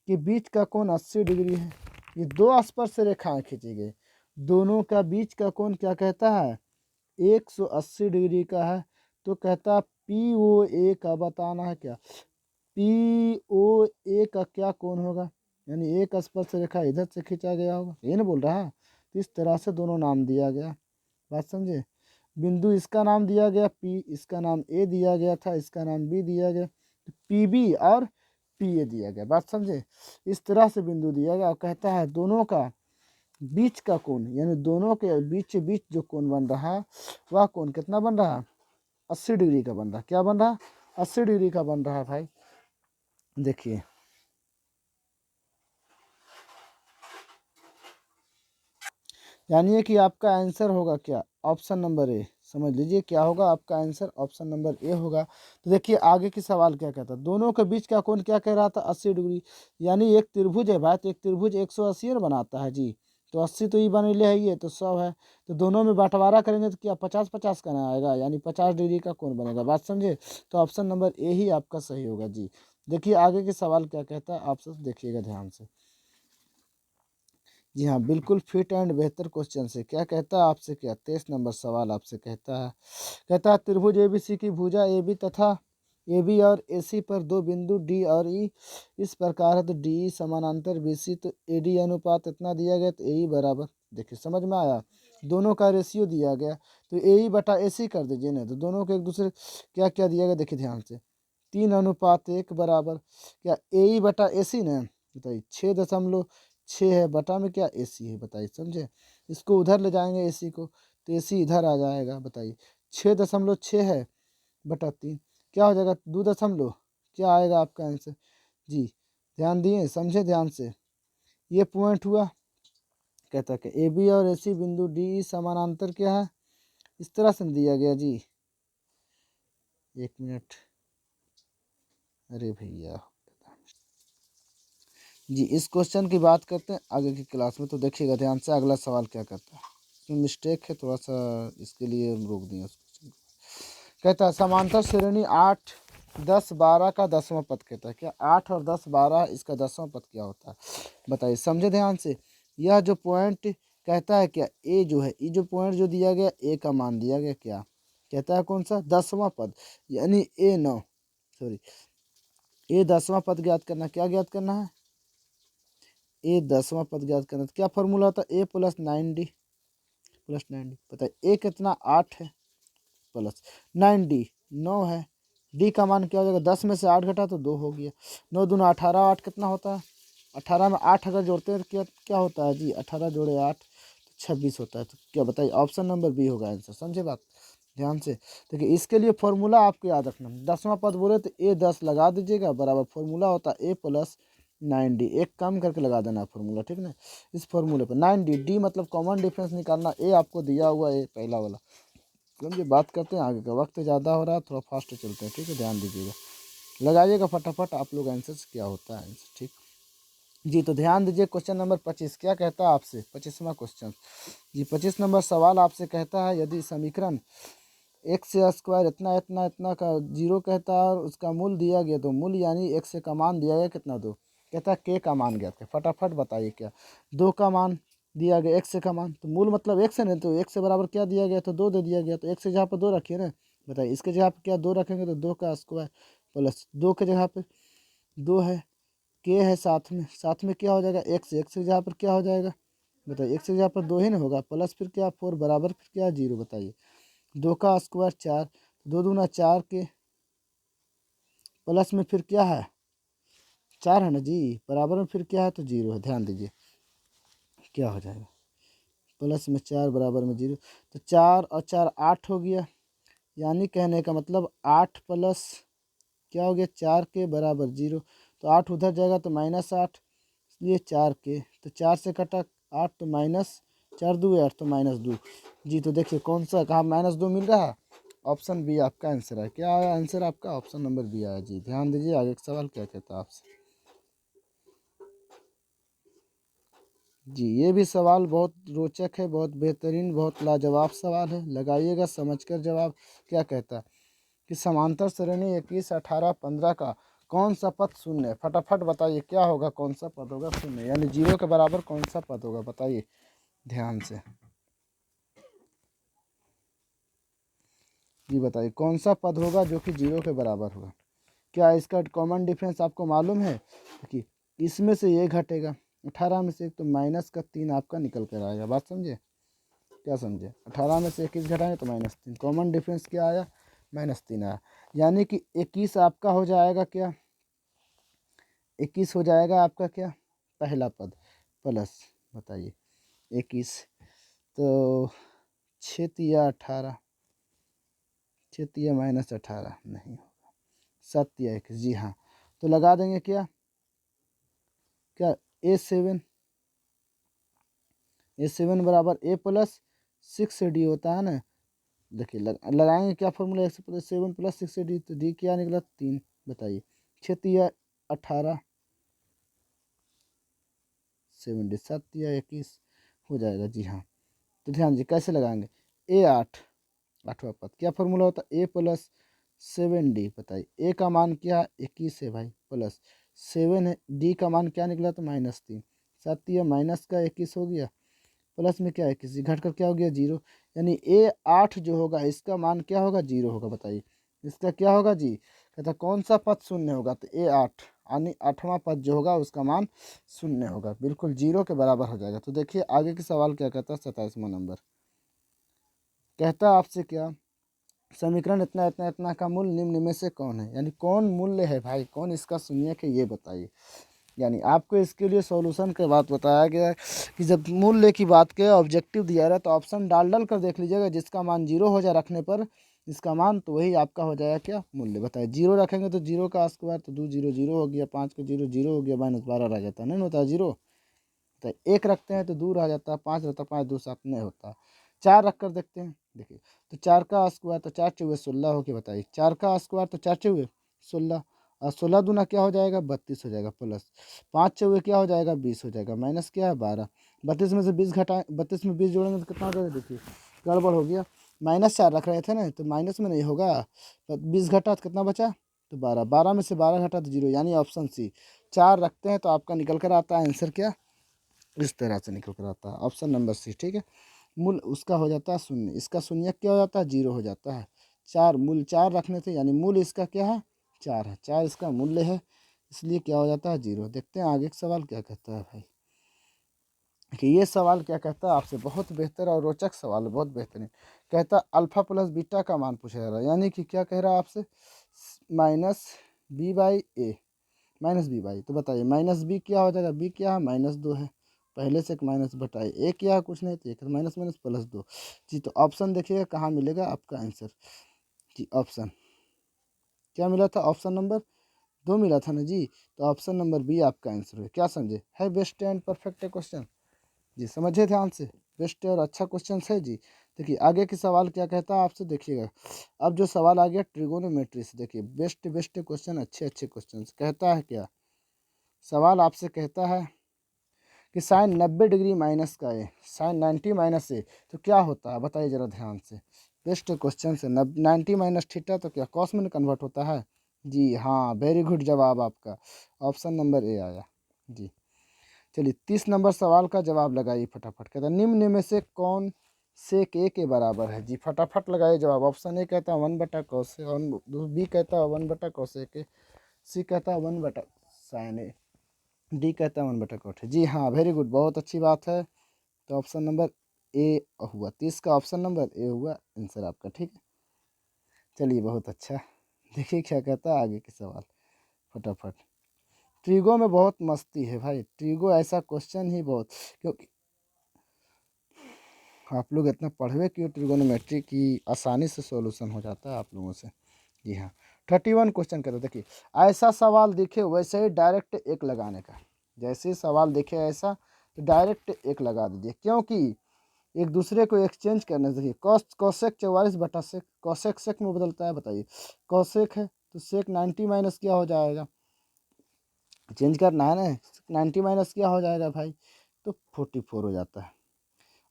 के बीच का कोण 80 डिग्री है। ये दो स्पर्श रेखाएं खींची गई, दोनों का बीच का कोण क्या कहता है 180 डिग्री का है। तो कहता है POA का बताना है, क्या POA का क्या कोण होगा, यानी एक स्पर्श रेखा इधर से खींचा गया होगा, ये नहीं बोल रहा है। तो इस तरह से दोनों नाम दिया गया, बात समझे। बिंदु इसका नाम दिया गया P, इसका नाम A दिया गया था, इसका नाम B दिया गया, PB और PA दिया गया, बात समझे। इस तरह से बिंदु दिया गया और कहता है दोनों का बीच का कोण, यानी दोनों के बीच बीच जो कोण बन रहा है वह कोण कितना बन रहा है 80 डिग्री का बन रहा है, क्या बन रहा है 80 डिग्री का बन रहा है भाई। देखिए जानिए कि आपका आंसर होगा क्या, ऑप्शन नंबर ए, समझ लीजिए क्या होगा आपका आंसर, ऑप्शन नंबर ए होगा। तो देखिए आगे की सवाल क्या कहता है, दोनों के बीच का कोण क्या कह रहा था 80 डिग्री, यानी एक त्रिभुज है भाई, तो एक त्रिभुज 180 बनाता है जी, तो 80 तो ये बन ले है, ये तो 100 है, तो दोनों में बंटवारा करेंगे तो क्या 50-50 का ना आएगा, यानी 50 डिग्री का कोण बनेगा, बात समझे। तो ऑप्शन नंबर ए ही आपका सही होगा जी। देखिए आगे के सवाल क्या कहता है, आप सब देखिएगा ध्यान से। जी हाँ बिल्कुल फिट एंड बेहतर क्वेश्चन से क्या कहता है आपसे, क्या 23 नंबर सवाल आपसे कहता है त्रिभुज एबीसी की भुजा AB तथा AB और AC पर दो बिंदु D और E इस प्रकार है, तो DE समानांतर BC, तो AD अनुपात इतना दिया गया, तो AE बराबर, देखिए समझ में आया, दोनों का रेशियो दिया गया, तो AE बटा AC कर दीजिए ना, तो दोनों के एक दूसरे क्या क्या दिया गया देखिए ध्यान से, 3:1 बराबर, क्या AE बटा AC ना, बताइए 6.6 है, बटा में क्या AC है, बताइए समझे। इसको उधर ले जाएंगे AC को, तो AC इधर आ जाएगा, बताइए 6.6 है बटा 3, क्या हो जाएगा 2 क्या आएगा आपका आंसर जी। ध्यान दिए, समझे ध्यान से, ये पॉइंट हुआ। कहता है कि AB और AC बिंदु DE समानांतर क्या है, इस तरह से दिया गया जी, एक मिनट, अरे भैया जी, इस क्वेश्चन की बात करते हैं आगे की क्लास में, तो देखिएगा ध्यान से अगला सवाल क्या करता है, इसमें मिस्टेक है थोड़ा सा, इसके लिए हम रोक दिए उस क्वेश्चन को। कहता है समांतर श्रेणी 8, 10, 12 का 10वां पद, कहता है क्या 8 और 10, 12 इसका 10वां पद क्या होता है, बताइए समझे ध्यान से। यह जो पॉइंट कहता है क्या ए जो है, ये जो पॉइंट जो दिया गया ए का मान दिया गया, क्या कहता है कौन सा 10वां पद, यानी A9, सॉरी ए 10वां पद ज्ञात करना, क्या ज्ञात करना है ए 10वां पद ज्ञात करना, तो क्या फॉर्मूला होता है A +9D बताइए, ए कितना 8 है प्लस 9D 9 है, डी का मान क्या हो जाएगा 10 में से 8 घटा तो 2 हो गया, 9 दूना 18, 8 कितना होता है 18 में 8 अगर जोड़ते हैं क्या क्या होता है जी 18 जोड़े 8 तो 26 होता है, तो क्या बताइए ऑप्शन नंबर बी होगा आंसर, समझे बात ध्यान से। देखिए इसके लिए फॉर्मूला आपको याद रखना, 10वां पद बोले तो A10 लगा दीजिएगा, बराबर फॉर्मूला होता है A +9D, एक कम करके लगा देना फॉर्मूला, ठीक ना। इस फॉर्मूले पर 9D, डी मतलब कॉमन डिफरेंस निकालना, ए आपको दिया हुआ है पहला वाला, समझिए। बात करते हैं आगे का, वक्त ज़्यादा हो रहा है, थोड़ा फास्ट चलते हैं, ठीक है, ध्यान दीजिएगा, लगाइएगा फटाफट आप लोग आंसर क्या होता है आंसर, ठीक जी। तो ध्यान दीजिए क्वेश्चन नंबर 25 क्या कहता है आपसे, 25वां क्वेश्चन जी, 25 नंबर सवाल आपसे कहता है यदि समीकरण x² इतना इतना इतना का 0 कहता है और उसका मूल दिया गया, तो मूल यानी x का मान दिया गया कितना 2, कहता है k का मान ज्ञात है, फटाफट बताइए क्या 2 का मान दिया गया, x का मान, तो मूल मतलब x है नहीं, तो x से बराबर क्या दिया गया, तो 2 दे दिया गया, तो x की जगह पर 2 रखिए ना, बताइए इसके जगह पर क्या 2 रखेंगे, तो 2 का स्क्वायर प्लस 2 के जगह पर 2 है, k है साथ में क्या हो जाएगा x, x की जगह पर क्या हो जाएगा बताइए, एक से यहाँ पर 2 ही ना होगा, प्लस फिर क्या 4 बराबर फिर क्या 0, बताइए। 2 का स्क्वायर 4, 2 दूना 4 के प्लस में फिर क्या है 4 है ना जी, बराबर में फिर क्या है तो 0 है। ध्यान दीजिए क्या हो जाएगा, प्लस में 4 बराबर में 0, तो 4 और 4 8 हो गया। यानी कहने का मतलब 8 प्लस क्या हो गया 4 के बराबर 0, तो 8 उधर जाएगा तो -8, इसलिए 4 के, तो 4 से कटा 8 तो माइनस 4 2 8 तो -2 जी। तो देखिए कौन सा कहाँ -2 मिल रहा है, ऑप्शन बी आपका आंसर है। क्या आया आंसर आपका, ऑप्शन नंबर बी आया जी। ध्यान दीजिए आगे का सवाल क्या कहता है आपसे जी। ये भी सवाल बहुत रोचक है, बहुत बेहतरीन, बहुत लाजवाब सवाल है, लगाइएगा समझकर जवाब। क्या कहता है कि समांतर श्रेणी 21 18 15 का कौन सा पद शून्य है, फटाफट बताइए क्या होगा, कौन सा पद होगा शून्य, यानी 0 के बराबर कौन सा पद होगा, बताइए ध्यान से जी। बताइए कौन सा पद होगा जो कि 0 के बराबर होगा। क्या इसका कॉमन डिफरेंस आपको मालूम है कि इसमें से ये घटेगा 18 में से एक, तो -3 आपका निकल कर आएगा। बात समझे, क्या समझे, 18 में से 21 घटाएंगे तो -3, कॉमन डिफरेंस क्या आया -3 आया। यानी कि 21 आपका हो जाएगा क्या, 21 हो जाएगा आपका क्या पहला पद, प्लस बताइए 21, तो 6 तिया 18, 6 तिया -18 नहीं होगा, 7 तिया 21 जी हाँ। तो लगा देंगे क्या क्या A7 बराबर A प्लस 6D होता है ना। देखिए लगाएंगे क्या फॉर्मूला, 7 प्लस 6D, तो D क्या निकला 3, बताइए 6 तिया 18 7D 7 तिया 21 हो जाएगा जी हाँ। तो ध्यान दीजिए कैसे लगाएंगे, A8 आठवां पद, क्या फॉर्मूला होता है A प्लस 7D, बताइए A का मान क्या है 21 है भाई, प्लस 7 है, D का मान क्या निकला तो -3, 7 तिया माइनस का 21 हो गया, प्लस में क्या है किसी घट कर क्या हो गया 0। यानी A8 जो होगा इसका मान क्या होगा 0 होगा, बताइए इसका क्या होगा जी। कहता कौन सा पद शून्य होगा, तो A8 यानी 8वां पद जो होगा उसका मान शून्य होगा, बिल्कुल 0 के बराबर हो जाएगा। तो देखिए आगे की सवाल क्या कहता है, 27वां नंबर कहता है आपसे क्या, समीकरण इतना इतना इतना का मूल निम्न में से कौन है, यानी कौन मूल्य है भाई, कौन इसका शून्यक है ये बताइए। यानी आपको इसके लिए सॉल्यूशन के बाद बताया गया है कि जब मूल्य की बात करें ऑब्जेक्टिव दिया रहा है तो ऑप्शन डाल डाल कर देख लीजिएगा, जिसका मान 0 हो जाए रखने पर इसका मान, तो वही आपका हो जाएगा क्या मूल्य। बताइए 0 रखेंगे तो 0 का स्क्वायर तो 2 0 0 हो गया, 5 का 0 0 हो गया, -12 रह जाता है, नहीं होता 0। तो 1 रखते हैं तो 2 रह जाता है, 5 रहता है, 5 2 7 नहीं होता। 4 रख कर देखते हैं, देखिए तो 4 का स्क्वायर तो 4 चौके 16 हो गया, बताइए 4 का स्क्वायर तो 4 चौके 16, और 16 दूना क्या हो जाएगा 32 हो जाएगा, प्लस 5 चौके क्या हो जाएगा 20 हो जाएगा, माइनस क्या है 12, 32 में से 20 घटाएं, 32 में 20 जोड़ेंगे तो कितना हो जाएगा, देखिए गड़बड़ हो गया, -4 रख रहे थे ना तो माइनस में नहीं होगा, 20 घटा तो कितना बचा तो 12, 12 में से 12 घटा तो 0, यानी ऑप्शन सी 4 रखते हैं तो आपका निकल कर आता है आंसर क्या, इस तरह से निकल कर आता है ऑप्शन नंबर सी। ठीक है, मूल उसका हो जाता है शून्य, इसका शून्य क्या हो जाता है 0 हो जाता है। 4 मूल 4 रखने से, यानी मूल इसका क्या है 4 है, 4 इसका मूल्य है, इसलिए क्या हो जाता है 0। देखते हैं आगे का सवाल क्या कहता है भाई, कि ये सवाल क्या कहता है आपसे, बहुत बेहतर और रोचक सवाल है, बहुत बेहतरीन। कहता है अल्फा प्लस बीटा का मान पूछा जा रहा है, यानी कि क्या कह रहा है आपसे -b/a -b/, तो बताइए -b क्या हो जाएगा, b क्या है -2 है, पहले से एक माइनस बटाए एक क्या है कुछ नहीं, तो एक माइनस माइनस +2 जी। तो ऑप्शन देखिएगा कहाँ मिलेगा आपका आंसर जी, ऑप्शन क्या मिला था, ऑप्शन नंबर 2 मिला था ना जी, तो ऑप्शन नंबर बी आपका आंसर है। क्या समझे, है बेस्ट एंड परफेक्ट क्वेश्चन जी, समझे ध्यान से, बेस्ट और अच्छा क्वेश्चन है जी। देखिए आगे की सवाल क्या कहता है आपसे, देखिएगा अब जो सवाल आ गया ट्रिगोनोमेट्री से, देखिए बेस्ट बेस्ट क्वेश्चन, अच्छे अच्छे क्वेश्चन कहता है क्या, सवाल आपसे कहता है कि साइन 90 डिग्री माइनस का है, साइन 90 माइनस है तो क्या होता है, बताइए जरा ध्यान से, बेस्ट क्वेश्चन से। 90 माइनस थीटा तो क्या कॉस में कन्वर्ट होता है जी हाँ, वेरी गुड जवाब आपका, ऑप्शन नंबर ए आया जी। चलिए 30 नंबर सवाल का जवाब लगाइए फटाफट। कहता है निम्न में से कौन सेक ए के बराबर है जी, फटाफट लगाइए जवाब। ऑप्शन ए कहता है 1/cos ए, बी कहता है 1/cos ए के, सी कहता है 1/sin ए, डी कहता है 1/cot है जी हाँ, वेरी गुड, बहुत अच्छी बात है, तो ऑप्शन नंबर ए हुआ। 30 का ऑप्शन नंबर ए हुआ आंसर आपका, ठीक है। चलिए बहुत अच्छा। देखिए क्या कहता है आगे के सवाल फटाफट। ट्रिगो में बहुत मस्ती है भाई, ट्रिगो ऐसा क्वेश्चन ही बहुत, क्योंकि आप लोग इतना पढ़वे क्यों, ट्रिगोनोमेट्री की आसानी से सॉल्यूशन हो जाता है आप लोगों से। जी हाँ, 31 क्वेश्चन करो। देखिए ऐसा सवाल दिखे वैसे ही डायरेक्ट एक लगाने का, जैसे ही सवाल दिखे ऐसा तो डायरेक्ट एक लगा दीजिए, क्योंकि एक दूसरे को एक्सचेंज करने से। कॉस कॉसेक 44/सेक, कॉसेक सेक में बदलता है, बताइए। कॉसेक है तो सेक 90 माइनस क्या हो जाएगा, चेंज करना है ना, 90 माइनस क्या हो जाएगा भाई, तो 44 हो जाता है।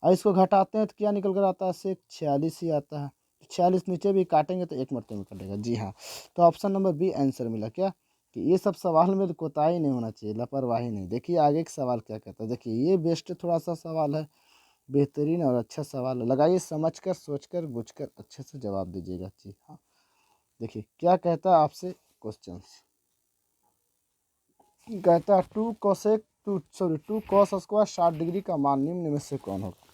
और इसको घटाते हैं तो क्या निकल कर आता है, सेक 46 ही आता है। 46 नीचे भी काटेंगे तो एक मरते में कटेगा। जी हाँ, तो ऑप्शन नंबर बी आंसर मिला क्या, कि ये सब सवाल में तो कोताही नहीं होना चाहिए, लापरवाही नहीं। देखिए आगे का सवाल क्या कहता है, देखिए ये बेस्ट थोड़ा सा सवाल है, बेहतरीन और अच्छा सवाल है। लगाइए समझ कर, सोच कर, बुझ कर अच्छे से जवाब दीजिएगा। जी हाँ, देखिए क्या कहता है आपसे क्वेश्चन, कहता है टू कॉस स्क्वायर 60 डिग्री का मान निम्न में से कौन होगा।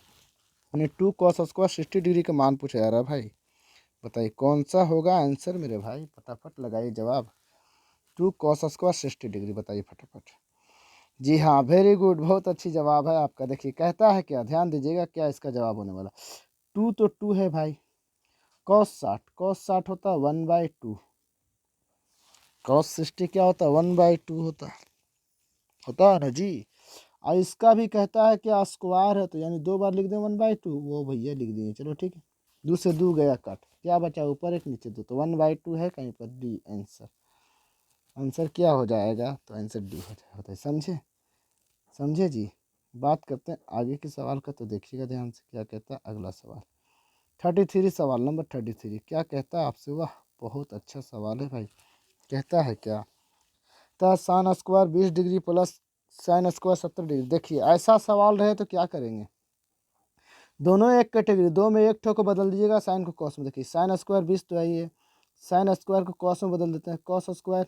यानी 2 cos² 60 डिग्री का मान पूछा जा रहा है भाई, बताइए कौन सा होगा आंसर मेरे भाई, फटाफट लगाइए जवाब। 2 cos² 60 डिग्री, बताइए फटाफट। जी हाँ, वेरी गुड, बहुत अच्छी जवाब है आपका। देखिए कहता है क्या, ध्यान दीजिएगा क्या इसका जवाब होने वाला। टू तो टू है भाई, cos 60 होता है 1/2, cos 60 क्या होता है 1/2 होता है ना जी। और इसका भी कहता है कि स्क्वायर है, तो यानी 2 बार लिख दें 1/2, वो भैया लिख दिए, चलो ठीक है। 2 से 2 गया कट, क्या बचा ऊपर एक नीचे 2, तो 1/2 है कहीं पर, डी आंसर। आंसर क्या हो जाएगा, तो आंसर डी हो जाएगा, बताइए समझे, समझे जी। बात करते हैं आगे के सवाल का, तो देखिएगा ध्यान से क्या कहता है अगला सवाल। 33 सवाल नंबर 33 क्या कहता है आपसे, वाह बहुत अच्छा सवाल है भाई। कहता है क्या, sine square 20 degree plus sine square 70 degree. देखिए ऐसा सवाल रहे तो क्या करेंगे, दोनों एक कैटेगरी, दो में एक ठो को बदल दीजिएगा साइन को कॉस में। देखिए साइन स्क्वायर 20 तो है ही है, साइन स्क्वायर को कॉस में बदल देते हैं, कॉस स्क्वायर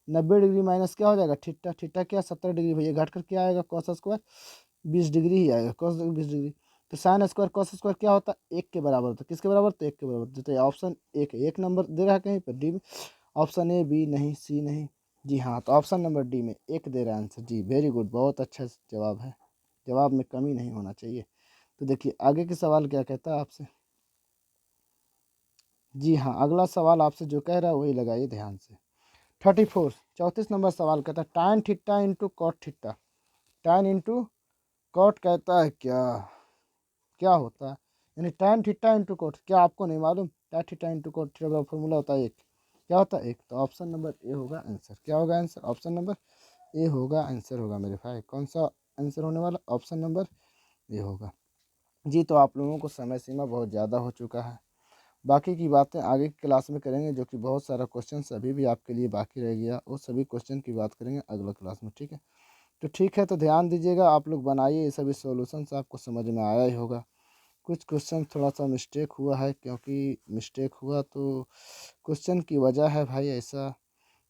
90 डिग्री माइनस क्या हो जाएगा थीटा, थीटा क्या 70 डिग्री, भैया घट कर क्या आएगा, कॉस स्क्वायर 20 डिग्री ही आएगा, कॉस 20 डिग्री। तो साइन स्क्वायर कॉस स्क्वायर क्या होता है, एक के बराबर होता है, किसके बराबर, तो एक के बराबर। तो ऑप्शन एक है, एक नंबर दे रहा है कहीं पर डी में, ऑप्शन ए, बी नहीं, सी नहीं। जी हाँ, तो ऑप्शन नंबर डी में एक दे रहा है आंसर। जी वेरी गुड, बहुत अच्छा जवाब है, जवाब में कमी नहीं होना चाहिए। तो देखिए आगे के सवाल क्या कहता है आपसे। जी हाँ, अगला सवाल आपसे जो कह रहा है वही लगाइए ध्यान से। 34 34 नंबर सवाल कहता है tan theta into cot theta, tan into cot कहता है क्या, क्या होता है, यानी tan थीटा इंटू कॉट, क्या आपको नहीं मालूम, tan theta into cot theta का फॉर्मूला होता है एक, क्या होता है एक। तो ऑप्शन नंबर ए होगा आंसर, क्या होगा आंसर, ऑप्शन नंबर ए होगा आंसर होगा मेरे भाई। कौन सा आंसर होने वाला, ऑप्शन नंबर ए होगा। जी तो आप लोगों को समय सीमा बहुत ज़्यादा हो चुका है, बाकी की बातें आगे की क्लास में करेंगे, जो कि बहुत सारा क्वेश्चन अभी भी आपके लिए बाकी रह गया, वो सभी क्वेश्चन की बात करेंगे अगला क्लास में, ठीक है। तो ठीक है, तो ध्यान दीजिएगा, आप लोग बनाइए, ये सभी सॉल्यूशंस आपको समझ में आया ही होगा। कुछ क्वेश्चन थोड़ा सा मिस्टेक हुआ है, क्योंकि मिस्टेक हुआ तो क्वेश्चन की वजह है भाई, ऐसा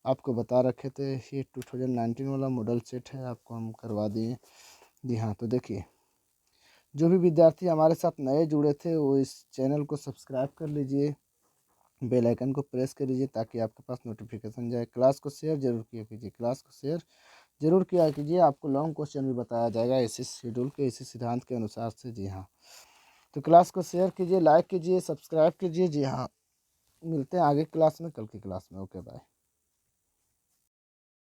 आपको बता रखे थे। ये 2019 वाला मॉडल सेट है, आपको हम करवा दिए। जी हाँ, तो देखिए जो भी विद्यार्थी हमारे साथ नए जुड़े थे वो इस चैनल को सब्सक्राइब कर लीजिए, बेल आइकन को प्रेस कर लीजिए ताकि आपके पास नोटिफिकेशन जाए। क्लास को शेयर जरूर किया कीजिए, क्लास को शेयर जरूर किया कीजिए, आपको लॉन्ग क्वेश्चन भी बताया जाएगा इसी शेड्यूल के, इसी सिद्धांत के अनुसार से। जी हाँ, तो क्लास को शेयर कीजिए, लाइक कीजिए, सब्सक्राइब कीजिए। जी हाँ, मिलते हैं आगे क्लास में, कल की क्लास में। Okay bye.